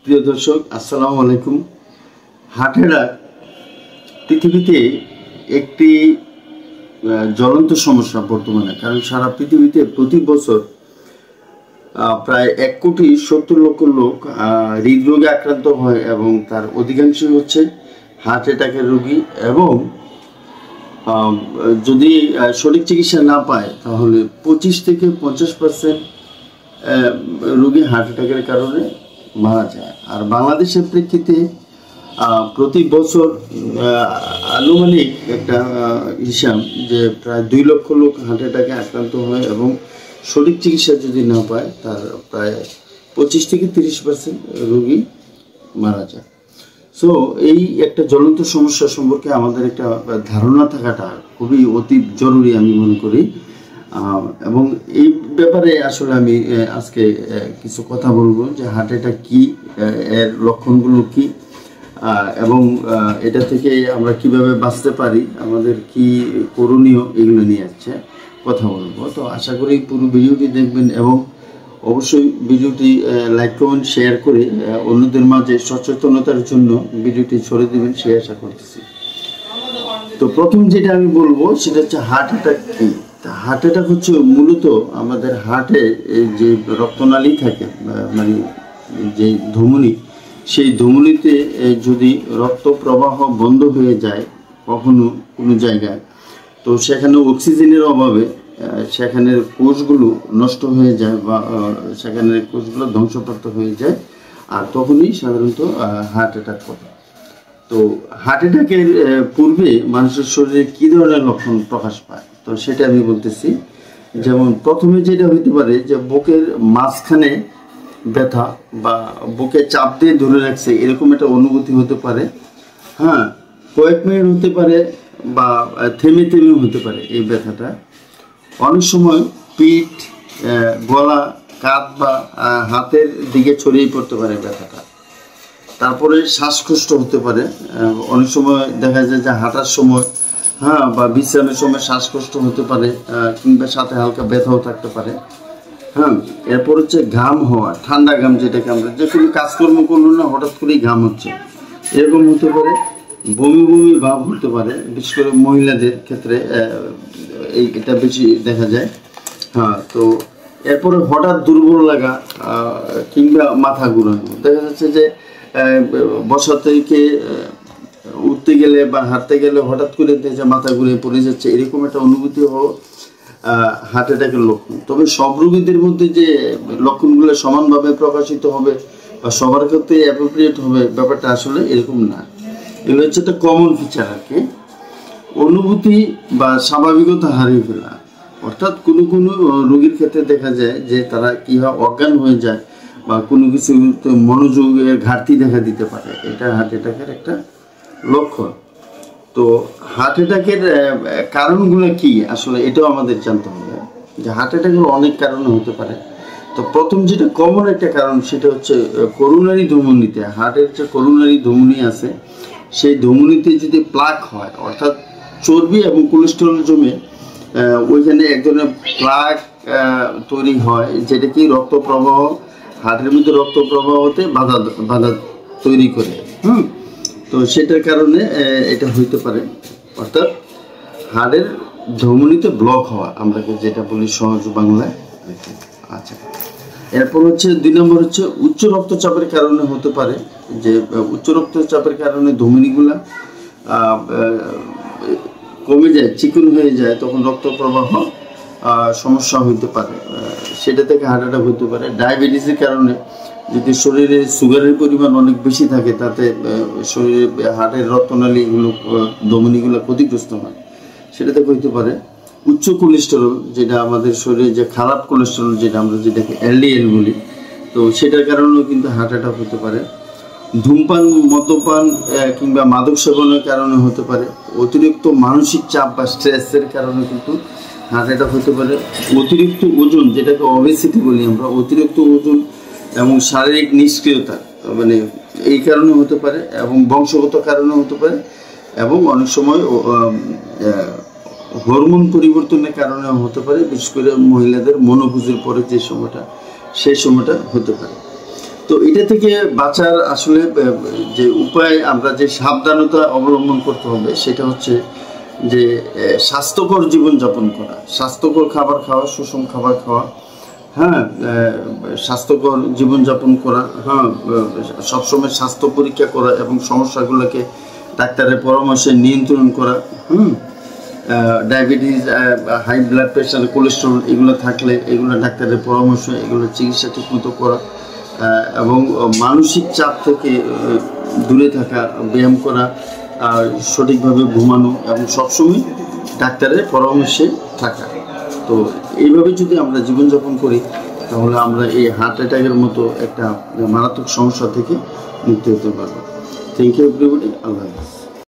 প্রিয় দর্শক, আসসালামু আলাইকুম। হার্ট অ্যাটাক পৃথিবীতে একটি জ্বলন্ত সমস্যা বর্তমানে, কারণ সারা পৃথিবীতে প্রতি বছর প্রায় 1,70,00,000 লোক হৃদরোগে আক্রান্ত হয় এবং তার অধিকাংশই হচ্ছে হার্ট অ্যাটাকের রোগী। এবং যদি সঠিক চিকিৎসা না পায় তাহলে 25 থেকে 50% রোগী হার্ট অ্যাটাকের কারণে মারা যায়। আর বাংলাদেশের প্রেক্ষিতে প্রতি বছর আনুমানিক একটা হিসাব যে প্রায় 2 লক্ষ লোক হার্ট অ্যাটাকে আক্রান্ত হয় এবং সঠিক চিকিৎসা যদি না পায় তার প্রায় 25 থেকে 30% রোগী মারা যায়। সো এই একটা জ্বলন্ত সমস্যা সম্পর্কে আমাদের একটা ধারণা থাকাটা খুবই অতি জরুরি আমি মনে করি। এবং এই ব্যাপারে আসলে আমি আজকে কিছু কথা বলবো যে হার্ট অ্যাটাক কী, এর লক্ষণগুলো কী, এবং এটা থেকে আমরা কিভাবে বাঁচতে পারি, আমাদের কি করণীয়, এগুলো নিয়ে কথা বলবো। তো আশা করি পুরো ভিডিওটি দেখবেন এবং অবশ্যই ভিডিওটি লাইক কমেন্ট শেয়ার করে অন্যদের মাঝে সচেতনতার জন্য ভিডিওটি ছড়িয়ে দেবেন, সে আশা করতেছি। তো প্রথম যেটা আমি বলবো সেটা হচ্ছে হার্ট অ্যাটাক কী। হার্ট অ্যাটাক হচ্ছে মূলত আমাদের হার্টে যে রক্তনালী থাকে, মানে যে ধমনী, সেই ধমনীতে যদি রক্ত প্রবাহ বন্ধ হয়ে যায় কখনো কোনো জায়গায়, তো সেখানে অক্সিজেনের অভাবে সেখানের কোষগুলো নষ্ট হয়ে যায় বা সেখানের কোষগুলো ধ্বংসপ্রাপ্ত হয়ে যায়, আর তখনই সাধারণত হার্ট অ্যাটাক করে। তো হার্ট অ্যাটাকের পূর্বে মানুষের শরীরে কী ধরনের লক্ষণ প্রকাশ পায়, তো সেটা আমি বলতেছি। যেমন প্রথমে যেটা হইতে পারে যে বুকের মাঝখানে ব্যথা বা বুকে চাপ দিয়ে ধরে রাখছে এরকম একটা অনুভূতি হতে পারে। হ্যাঁ, কয়েক মিনিট হতে পারে বা থেমে থেমে হতে পারে এই ব্যথাটা। অনেক সময় পিঠ, গলা, কাঁধ বা হাতের দিকে ছড়িয়ে পড়তে পারে ব্যথাটা। তারপরে শ্বাসকষ্ট হতে পারে। অনেক সময় দেখা যায় যে হাঁটার সময় বা বিশ্রামের সময় শ্বাসকষ্ট হতে পারে, কিংবা সাথে হালকা ব্যথাও থাকতে পারে। এরপর হচ্ছে ঘাম হওয়া, ঠান্ডা ঘাম, যেটাকে আমরা যে কোনো কাজকর্ম করলো না হঠাৎ করেই ঘাম হচ্ছে, এরকম হতে পারে। বমি বমি ভাব হতে পারে, বিশেষ করে মহিলাদের ক্ষেত্রে এটা বেশি দেখা যায়। তো এরপরে হঠাৎ দুর্বল লাগা কিংবা মাথা ঘুরানো, দেখা যাচ্ছে যে বসা থেকে উঠতে গেলে বা হাঁটতে গেলে হঠাৎ করে মাথা ঘুরে পড়ে যাচ্ছে, এরকম একটা অনুভূতি হার্ট অ্যাটাকের লক্ষণ। তবে সব রোগীদের মধ্যে যে লক্ষণগুলো সমানভাবে প্রকাশিত হবে বা সবার ক্ষেত্রে অ্যাপ্রোপ্রিয়েট হবে, ব্যাপারটা আসলে এরকম না। এগুলো হচ্ছে একটা কমন ফিচার আর কি। অনুভূতি বা স্বাভাবিকতা হারিয়ে ফেলা, অর্থাৎ কোনো কোনো রোগীর ক্ষেত্রে দেখা যায় যে তারা কী হয়, অজ্ঞান হয়ে যায় বা কোনো কিছু মনোযোগের ঘাটতি দেখা দিতে পারে, এটা হার্ট অ্যাটাকের একটা লক্ষণ। তো হার্ট অ্যাটাকের কারণগুলো কি আসলে এটাও আমাদের জানতে হবে যে হার্ট অ্যাটাকের অনেক কারণ হতে পারে। তো প্রথম যেটা কমন একটা কারণ সেটা হচ্ছে করোনারি ধমনীতে, হার্টের যে করোনারি ধমনী আছে সেই ধমনীতে যদি প্লাক হয়, অর্থাৎ চর্বি এবং কোলেস্টেরল জমে ওইখানে এক ধরনের প্লাক তৈরি হয়, যেটা কি রক্ত প্রবাহ, হার্টের মধ্যে রক্ত প্রবাহ হতে বাধা তৈরি করে। তো সেটার কারণে এটা হইতে পারে, অর্থাৎ হাড়ের ধমনীতে ব্লক হওয়া, আমরা যেটা বলি সহজ বাংলায়। আচ্ছা, এরপর হচ্ছে 2 নম্বর হচ্ছে উচ্চ রক্তচাপের কারণে হতে পারে, যে উচ্চ রক্তচাপের কারণে ধমনীগুলা কমে যায়, চিকন হয়ে যায়, তখন রক্ত প্রবাহ সমস্যা হইতে পারে, সেটা থেকে হার্ট অ্যাটাক হতে পারে। ডায়াবেটিসের কারণে যদি শরীরে সুগারের পরিমাণ অনেক বেশি থাকে, তাতে শরীরে হার্টের রক্তনালীগুলো, ধমনীগুলো ক্ষতিগ্রস্ত হয়, সেটা থেকে হইতে পারে। উচ্চ কোলেস্টেরল, যেটা আমাদের শরীরে যে খারাপ কোলেস্টেরল, যেটাকে এলডিএল বলি, তো সেটার কারণেও কিন্তু হার্ট অ্যাটাক হতে পারে। ধূমপান, মদ্যপান কিংবা মাদক সেবনের কারণে হতে পারে। অতিরিক্ত মানসিক চাপ বা স্ট্রেসের কারণে কিন্তু হার্ট অ্যাটাক হতে পারে। অতিরিক্ত ওজন, যেটাকে ওবেসিটি বলি আমরা, অতিরিক্ত ওজন এবং শারীরিক নিষ্ক্রিয়তা, মানে এই কারণে হতে পারে, এবং বংশগত কারণে হতে পারে, এবং অনেক সময় হরমোন পরিবর্তনের কারণে হতে পারে, বিশেষ করে মহিলাদের মনোপজের পরে যে সময়টা, সেই সময়টা হতে পারে। তো তো এটা থেকে বাঁচার আসলে যে উপায়, আমরা যে সাবধানতা অবলম্বন করতে হবে সেটা হচ্ছে যে স্বাস্থ্যকর জীবনযাপন করা, স্বাস্থ্যকর খাবার খাওয়া, সুষম খাবার খাওয়া, হ্যাঁ, স্বাস্থ্যকর জীবনযাপন করা, হ্যাঁ, সবসময় স্বাস্থ্য পরীক্ষা করা এবং সমস্যাগুলোকে ডাক্তারের পরামর্শে নিয়ন্ত্রণ করা, diabetes, high blood pressure, cholesterol এগুলো থাকলে এগুলো ডাক্তারের পরামর্শ, এগুলো চিকিৎসা ঠিকমতো করা, এবং মানসিক চাপ থেকে দূরে থাকা, ব্যায়াম করা, সঠিকভাবে ঘুমানো এবং সবসময় ডাক্তারের পরামর্শে থাকা। তো এইভাবে যদি আমরা জীবনযাপন করি তাহলে আমরা এই হার্ট অ্যাটাকের মতো একটা মারাত্মক সমস্যা থেকে মুক্তি হতে পারবো। Thank you everybody. আল্লাহ হাফেজ।